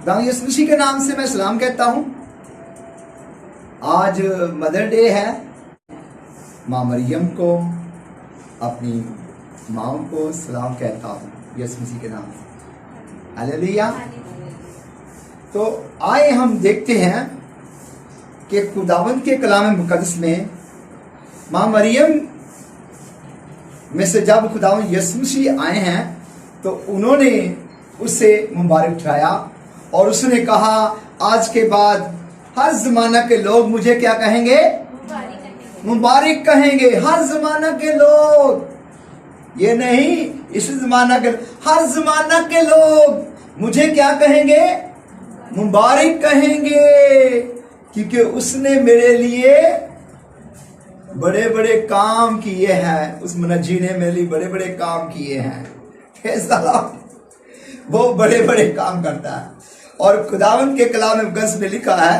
खुदावंद यीशु मसीह के नाम से मैं सलाम कहता हूं। आज मदर डे है। माँ मरियम को, अपनी माँ को सलाम कहता हूं यीशु मसीह के नाम से। हालेलुया। तो आए हम देखते हैं कि खुदावंद के कलाम मुकद्दस में माँ मरियम में से जब खुदावंद यीशु मसीह आए हैं तो उन्होंने उसे मुबारक ठहराया और उसने कहा, आज के बाद हर जमाना के लोग मुझे क्या कहेंगे? मुबारक कहेंगे। हर जमाना के लोग, ये नहीं इस जमाना के, हर जमाना के लोग मुझे क्या कहेंगे? मुबारक कहेंगे, क्योंकि उसने मेरे लिए बड़े बड़े काम किए हैं। उस मुनज्जी ने मेरे लिए बड़े बड़े काम किए हैं। वो बड़े बड़े काम करता है। और खुदावंद के कलाम मुकद्दस में लिखा है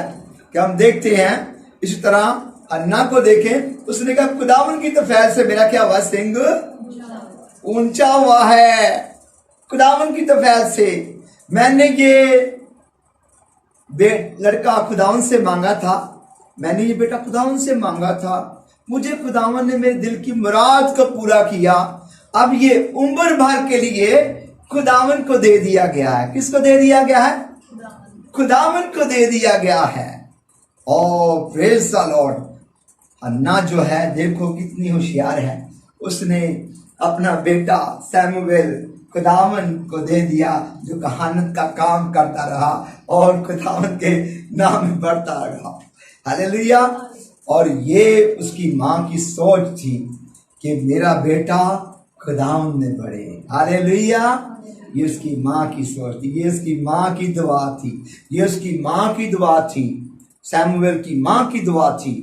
कि हम देखते हैं, इसी तरह अन्ना को देखें, उसने कहा खुदावंद की तौफीक से मेरा क्या हुआ? सिंग ऊंचा हुआ है। खुदावंद की तौफीक से मैंने ये लड़का खुदावंद से मांगा था, मैंने ये बेटा खुदावंद से मांगा था, मुझे खुदावंद ने मेरे दिल की मुराद को पूरा किया। अब ये उम्र भर के लिए खुदावंद को दे दिया गया है। किसको दे दिया गया है? खुदावंद को दे दिया गया है। और प्रेज द लॉर्ड। अन्ना जो है, देखो कितनी होशियार है, उसने अपना बेटा सैमुएल खुदावंद को दे दिया, जो कहानत का काम करता रहा और खुदावंद के नाम में बढ़ता रहा। हालेलुया। और ये उसकी माँ की सोच थी कि मेरा बेटा खुदावंद में बढ़े। हालेलुया। ये उसकी माँ की सोच थी, ये उसकी माँ की दुआ थी, ये उसकी माँ की दुआ थी, सैमुएल की माँ की दुआ थी।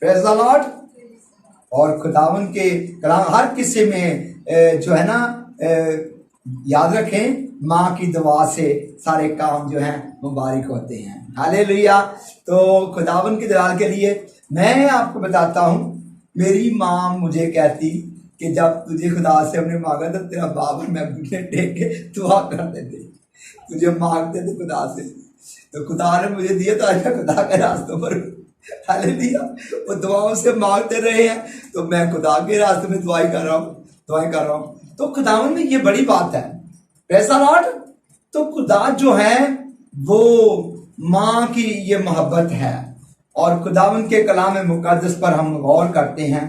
Praise the Lord. और खुदावंद के कलाम हर किस्से में जो है ना, याद रखें, माँ की दुआ से सारे काम जो हैं मुबारक होते हैं। हालेलुया। तो खुदावंद की दलाल के लिए मैं आपको बताता हूँ, मेरी माँ मुझे कहती कि जब तुझे खुदा से हमने मांगा तो तेरा बाप और मैं घुटने टेक के दुआ करते थे, तुझे मांगते थे खुदा से, तो खुदा ने मुझे दिया, तो आज खुदा के रास्तों पर हालेलुया वो दुआओं से मांगते रहे हैं, तो मैं खुदा के रास्ते में दुआई कर रहा हूँ। तो खुदावंद में ये बड़ी बात है। Praise the Lord. तो खुदा जो है वो माँ की ये मोहब्बत है। और खुदावंद के कलाम मुकद्दस पर हम गौर करते हैं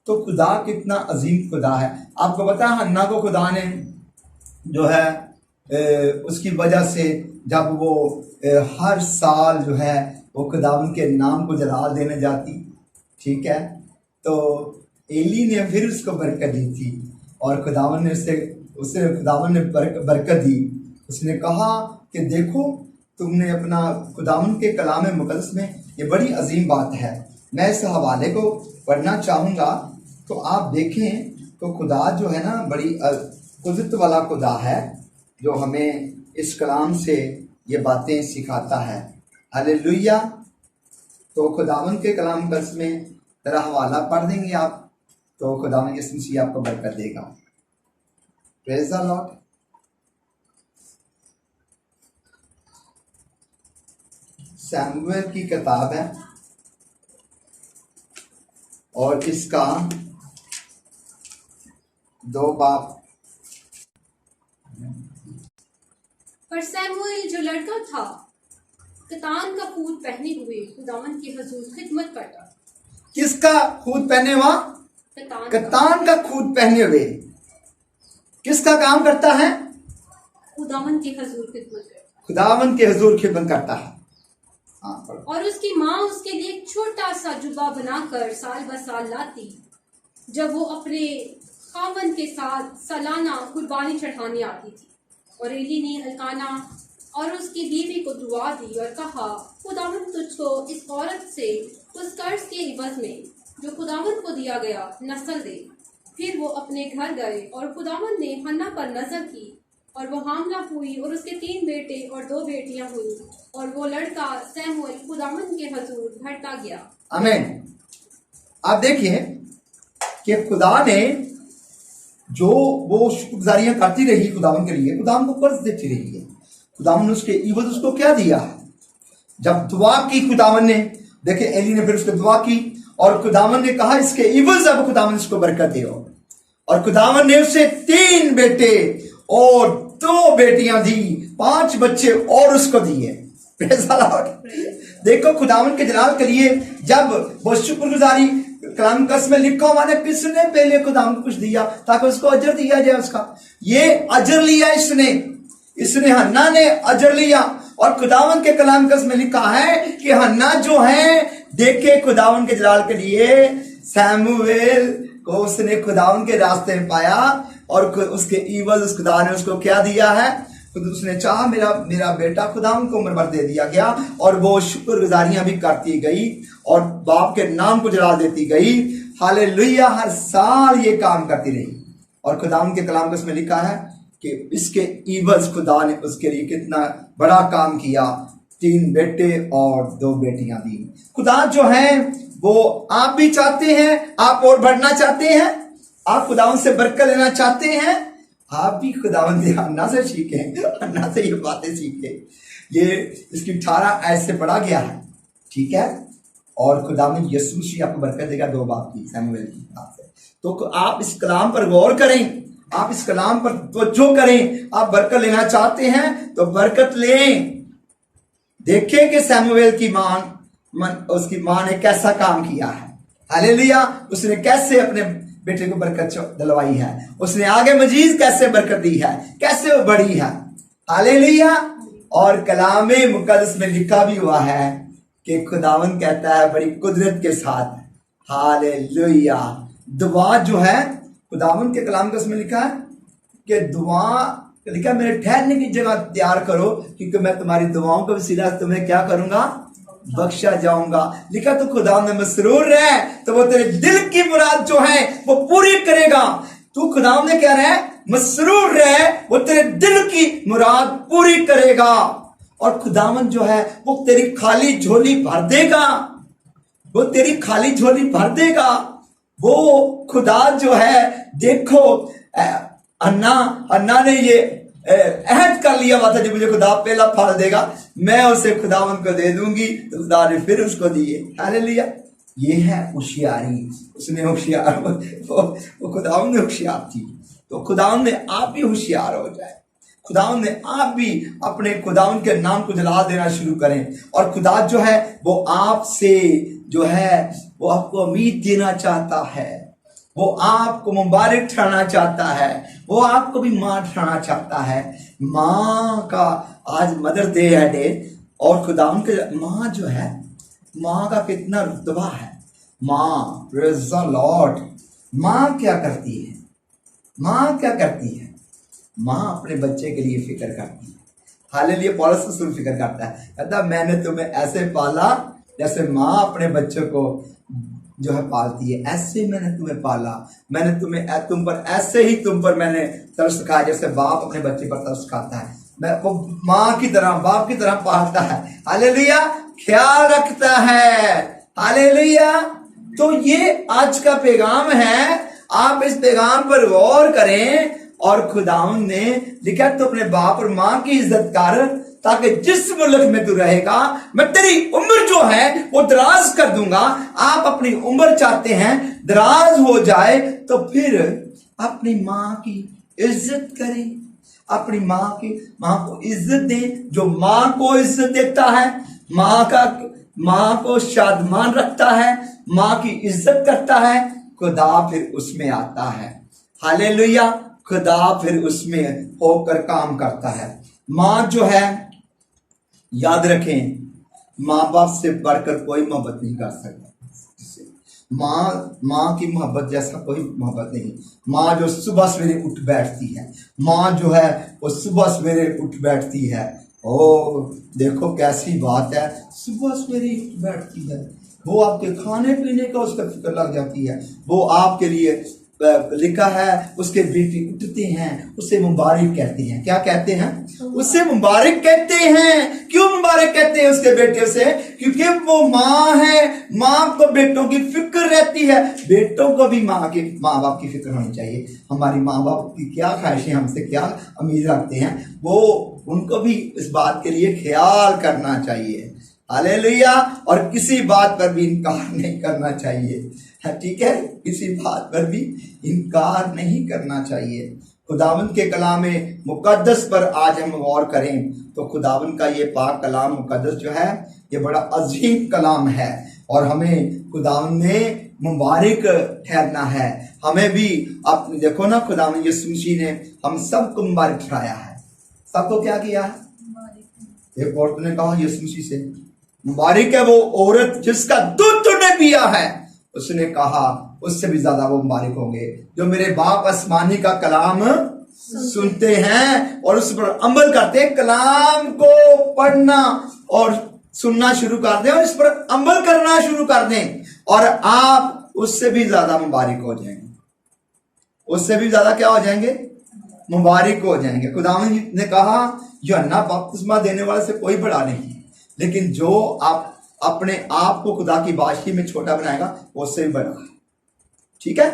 तो खुदा कितना अजीम खुदा है। आपको पता है, हन्ना को खुदा ने जो है उसकी वजह से जब वो हर साल जो है वो खुदावंद के नाम को जलाल देने जाती, ठीक है, तो एली ने फिर उसको बरकत दी थी और खुदावंद ने उसे खुदावंद ने बरकत दी। उसने कहा कि देखो, तुमने अपना खुदावंद के कलाम मुकद्दस में ये बड़ी अजीम बात है। मैं इस हवाले को पढ़ना चाहूँगा, तो आप देखें तो खुदा जो है ना, बड़ी कुदरत वाला खुदा है, जो हमें इस कलाम से ये बातें सिखाता है। हालेलुया। तो खुदावंद के कलाम मुकद्दस में तेरा हवाला पढ़ देंगे आप, तो खुदावंद यीशु मसीह आपको बरकत देगा। Praise the Lord. सैमुएल की किताब है और इसका 2 बाब। पर सैमुएल जो लड़का था, कतान का खून पहने हुए खुदावंद की हुजूर खिदमत करता। किसका खून पहने हुआ? कतान का खून पहने हुए किसका काम करता है? खुदावंद की हुजूर खिदमत करता। खुदावंद के हुजूर खिदमत करता है। और उसकी माँ उसके लिए एक छोटा सा जुब्बा बनाकर साल ब साल लाती, जब वो अपने खावंद के साथ सालाना कुर्बानी चढ़ाने आती थी। और एली ने अल्काना और उसकी बीवी को दुआ दी और कहा, खुदावंद तुझको इस औरत से उस कर्ज के इवज में जो खुदावंद को दिया गया नस्ल दे। फिर वो अपने घर गए और खुदावंद ने हन्ना पर नजर की और वो हामला हुई और उसके 3 बेटे और 2 बेटियां हुई और वो लड़का सैमुएल खुदावंद के हुजूर बढ़ता गया। आमीन। आप देखिए कि खुदा ने जो वो शुक्रगुजारियां करती रही खुदावंद के लिए, खुदावंद को कर्ज देती रही है। खुदावन ने उसके इवज उसको क्या दिया? जब दुआ की खुदावन ने, देखे एली ने फिर उसको दुआ की और खुदावन ने कहा इसके इवज अब खुदावन इसको बरकत दे। और खुदावन ने उसे 3 बेटे और 2 बेटियां दी, 5 बच्चे और उसको दिए। देखो खुदावन के जलाल के लिए जब वो शुक्रगुजारी कलाम कस में लिखा हुआ है, किसने पहले खुदावन को कुछ दिया ताकि उसको अजर दिया जाए उसका। ये अजर लिया इसने हन्ना ने अजर लिया। और खुदावन के कलाम कस में लिखा है कि हन्ना जो है, देखे खुदावन के जलाल के लिए सैमुएल को उसने खुदावन के रास्ते में पाया और उसके इवज उस खुदा ने उसको क्या दिया है? उसने चाहा मेरा बेटा खुदावन को उम्र भर दे दिया गया। और वो शुक्रगुजारियां भी करती गई और बाप के नाम को जला देती गई। हालेलुया, हर साल ये काम करती रही। और खुदावन के कलाम में लिखा है कि इसके इवज खुदा ने उसके लिए कितना बड़ा काम किया, 3 बेटे और 2 बेटियां दी। खुदा जो है वो आप भी चाहते हैं, आप और बढ़ना चाहते हैं, आप खुदावन से बरकत लेना चाहते हैं, आप भी खुदावन से हन्ना से सीखें, हन्ना से ये बातें सीखें। ये इसकी 18 ऐसे पढ़ा गया है, ठीक है। और खुदावन यीशु मसीह आपको बरकत देगा 2 बाप की, सैमुएल की बात से। तो आप इस कलाम पर गौर करें, आप इस कलाम पर तवज्जो करें। आप बरकत लेना चाहते हैं तो बरकत लें। देखें कि सैमुएल की उसकी मां ने कैसा काम किया है। हालेलुया, उसने कैसे अपने बेटे को बरकत दिलवाई है, उसने आगे मजीद कैसे बरकत दी है, कैसे वो बढ़ी है। हालेलुया। और कलामे मुकद्दस में लिखा भी हुआ है कि खुदावन कहता है बड़ी कुदरत के साथ, हालेलुया, दुआ जो है खुदावन के कलाम में लिखा है कि दुआ लिखा मेरे ठहरने की जगह तैयार करो क्योंकि मैं तुम्हारी दुआओं का वसीला तुम्हें क्या करूंगा, बख्शा जाऊंगा। लिखा तो खुदा में मसरूर रहे तो वो तेरे दिल की मुराद जो है वो पूरी करेगा। तू खुदा ने क्या रहे, मसरूर रहे, वो तेरे दिल की मुराद पूरी करेगा। और खुदावन जो है वो तेरी खाली झोली भर देगा, वो तेरी खाली झोली भर देगा। वो खुदा जो है, देखो अन्ना ने ये अहद कर लिया हुआ था, जब मुझे खुदा पहला फल देगा मैं उसे खुदावन को दे दूंगी, तो खुदा ने फिर उसको दिए। हालेलुया, ये है होशियारी। उसने होशियार, वो खुदावन ने होशियार थी, तो खुदावन ने आप भी होशियार हो जाए। खुदावन ने आप भी अपने खुदावन के नाम को जला देना शुरू करें। और खुदा जो है वो आपसे जो है वो आपको उम्मीद देना चाहता है, वो आपको मुबारक ठहराना चाहता है, वो आपको भी मां ठहराना चाहता है। मां का आज मदर डे है डे, और खुदावन के मां जो है, मां का कितना रुतबा है। मां, प्रेज़ द लॉर्ड। मां क्या करती है, मां क्या करती है? मां अपने बच्चे के लिए फिक्र करती है। हालेलुया, पौलुस रसूल फिक्र करता है, कहता मैंने तुम्हें ऐसे पाला जैसे मां अपने बच्चों को जो है पालती है, ऐसे मैंने तुम्हें पाला। मैंने तुम्हें तुम पर ऐसे ही तुम पर मैंने तरस खाया जैसे बाप अपने बच्चे पर तरस खाता है। मैं वो मां की तरह, बाप की तरह पालता है। हालेलुया, ख्याल रखता है। हालेलुया। तो ये आज का पैगाम है, आप इस पैगाम पर गौर करें। और खुदावन ने लिखा तो अपने बाप और मां की इज्जत कर, ताकि जिस मुल्क में तू रहेगा मैं तेरी उम्र जो है वो दराज कर दूंगा। आप अपनी उम्र चाहते हैं दराज हो जाए तो फिर अपनी मां की इज्जत करें, अपनी मां को इज्जत दें। जो मां को इज्जत देता है, मां को शादमान रखता है, मां की इज्जत करता है, खुदा फिर उसमें आता है। हालेलुया, खुदा फिर उसमें होकर काम करता है। मां जो है, याद रखें, मां बाप से बढ़कर कोई मोहब्बत नहीं कर सकता। मां की मोहब्बत जैसा कोई मोहब्बत नहीं। मां जो सुबह सवेरे उठ बैठती है, मां जो है वो सुबह सवेरे उठ बैठती है। ओ देखो कैसी बात है, सुबह सवेरे उठ बैठती है। वो आपके खाने पीने का उसका फिक्र लग जाती है। वो आपके लिए लिखा है, उसके बेटे उठते हैं उसे मुबारक कहते हैं। क्या कहते हैं? उसे मुबारक कहते हैं। क्यों मुबारक कहते हैं उसके बेटे से? क्योंकि वो माँ है। माँ को बेटों की फिक्र रहती है। बेटों को भी माँ बाप की फिक्र होनी चाहिए। हमारी माँ बाप की क्या ख्वाहिशें, हमसे क्या उम्मीद रखते हैं, वो उनको भी इस बात के लिए ख्याल करना चाहिए। हालेलुया। और किसी बात पर भी इनकार नहीं करना चाहिए, ठीक है, किसी बात पर भी इनकार नहीं करना चाहिए। खुदावंद के कलाम मुकद्दस पर आज हम गौर करें तो खुदावंद का ये पाक कलाम मुकद्दस जो है ये बड़ा अजीम कलाम है और हमें खुदावंद में मुबारक ठहरना है। हमें भी अपने देखो ना, खुदावंद यीशु मसीह ने हम सबको मुबारक ठहराया है। सबको क्या किया है? एक औरत ने कहा यीशु मसीह से, मुबारक है वो औरत जिसका दूध तूने पिया है। उसने कहा उससे भी ज्यादा वो मुबारक होंगे जो मेरे बाप आसमानी का कलाम सुनते हैं और उस पर अमल करते हैं। कलाम को पढ़ना और सुनना शुरू कर दें और इस पर अमल करना शुरू कर दें और आप उससे भी ज्यादा मुबारक हो जाएंगे। उससे भी ज्यादा क्या हो जाएंगे? मुबारक हो जाएंगे। खुदावंद ने कहा यूहन्ना बपतिस्मा देने वाले से कोई बड़ा नहीं, लेकिन जो आप अपने आप को खुदा की बादशाही में छोटा बनाएगा वो उससे भी बड़ा है। ठीक है,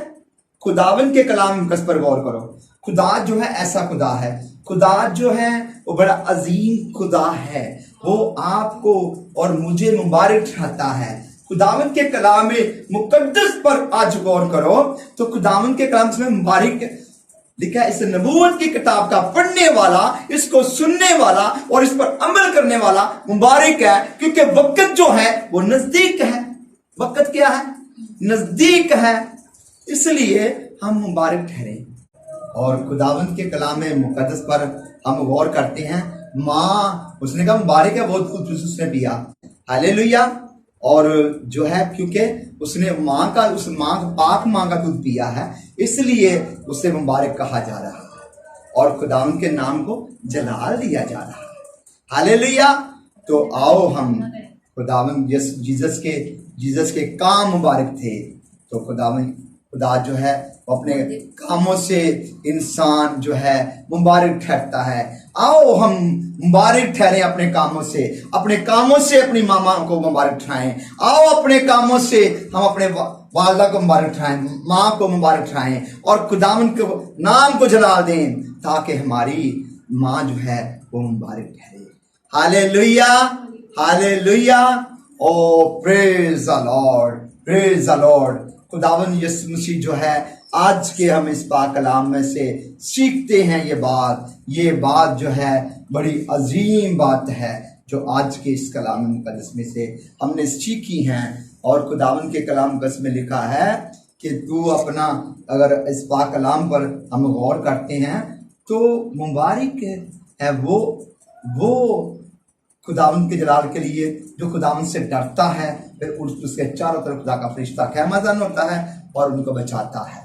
खुदावंद के कलाम पर गौर करो। खुदा जो है ऐसा खुदा है, खुदा जो है वो बड़ा अजीम खुदा है। वो आपको और मुझे मुबारक ठहराता है। खुदावंद के कलाम मुकद्दस पर आज गौर करो तो खुदावंद के कलाम में मुबारक लिखा है। इस नबूवत की किताब का पढ़ने वाला, इसको सुनने वाला और इस पर अमल करने वाला मुबारक है, क्योंकि वक्त जो है वो नजदीक है। वक्त क्या है? नजदीक है, इसलिए हम मुबारक ठहरे। और खुदावंद के कलाम मुकद्दस पर हम गौर करते हैं। माँ, उसने कहा मुबारक है वो दूध उसने पिया। हालेलुया। और जो है क्योंकि उसने पाक माँ का दूध पिया है, इसलिए उसे मुबारक कहा जा रहा है और खुदावंद के नाम को जलाल दिया जा रहा है। हालेलुया। तो आओ हम खुदावंद जीसस के काम मुबारक थे, तो खुदा जो है अपने कामों से इंसान जो है मुबारक ठहरता है। आओ हम मुबारक ठहरे अपने कामों से अपनी मामा को मुबारक ठहराएं। आओ अपने कामों से हम अपने वालदा को मुबारक ठहराएं, माँ को मुबारक ठहराएं और खुदावंद के नाम को जलाल दें ताकि हमारी माँ जो है वो मुबारक ठहरे। Hallelujah, hallelujah. Oh praise the Lord, praise the Lord. खुदावंद यीशु मसीह जो है आज के हम इस पाक कलाम में से सीखते हैं ये बात जो है बड़ी अजीम बात है जो आज के इस कलाम मुकद्दस में से हमने सीखी हैं। और खुदावंद के कलाम मुकद्दस में लिखा है कि तू अपना, अगर इस पाक कलाम पर हम गौर करते हैं तो मुबारक है वो खुदावंद के जलाल के लिए जो खुदावंद से डरता है, फिर उसके चारों तरफ खुदा का फरिश्ता खैमाजन होता है और उनको बचाता है,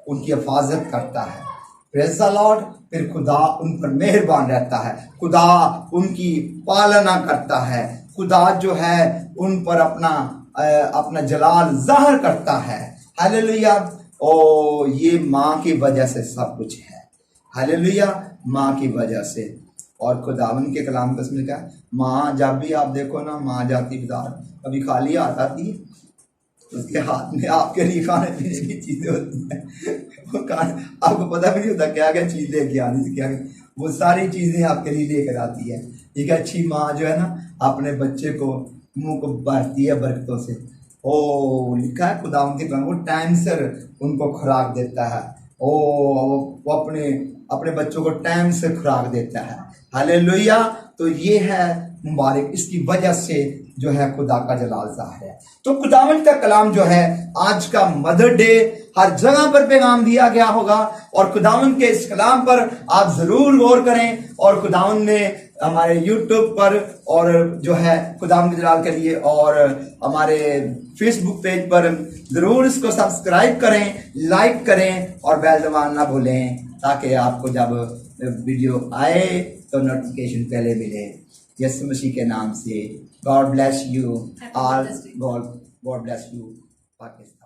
उनकी हिफाजत करता है। Praise the Lord. फिर खुदा उन पर मेहरबान रहता है, खुदा उनकी पालना करता है, खुदा जो है उन पर अपना जलाल जाहिर करता है। हालेलुया। ओ ये माँ की वजह से सब कुछ है। हालेलुया, माँ की वजह से। और खुदावंद के कलाम कसम का माँ, जब भी आप देखो ना, माँ जाती बाजार कभी खाली हाथ आती है, उसके हाथ में आपके लिए खाने पीने की चीजें होती हैं। वो आपको पता भी नहीं होता क्या क्या चीज लेके आनी थी, क्या वो सारी चीजें आपके लिए लेकर आती है। एक अच्छी माँ जो है ना अपने बच्चे को मुंह को भरती है बरकतों से। ओ लिखा है खुदावंद के कलाम, वो टाइम से उनको खुराक देता है। ओ वो अपने बच्चों को टाइम से खुराक देता है। हालेलुया। तो ये है मुबारक, इसकी वजह से जो है खुदा का जलाल ज़ाहिर है। तो खुदावंद का कलाम जो है आज का मदर डे हर जगह पर पैगाम दिया गया होगा और खुदावंद के इस कलाम पर आप जरूर गौर करें। और खुदावंद ने हमारे यूट्यूब पर और जो है खुदावंद के जलाल के लिए और हमारे फेसबुक पेज पर जरूर इसको सब्सक्राइब करें, लाइक करें और बेल दबाना ना भूलें ताकि आपको जब वीडियो आए तो नोटिफिकेशन पहले मिले। यीशु मसीह के नाम से God bless you all, God bless you Pakistan.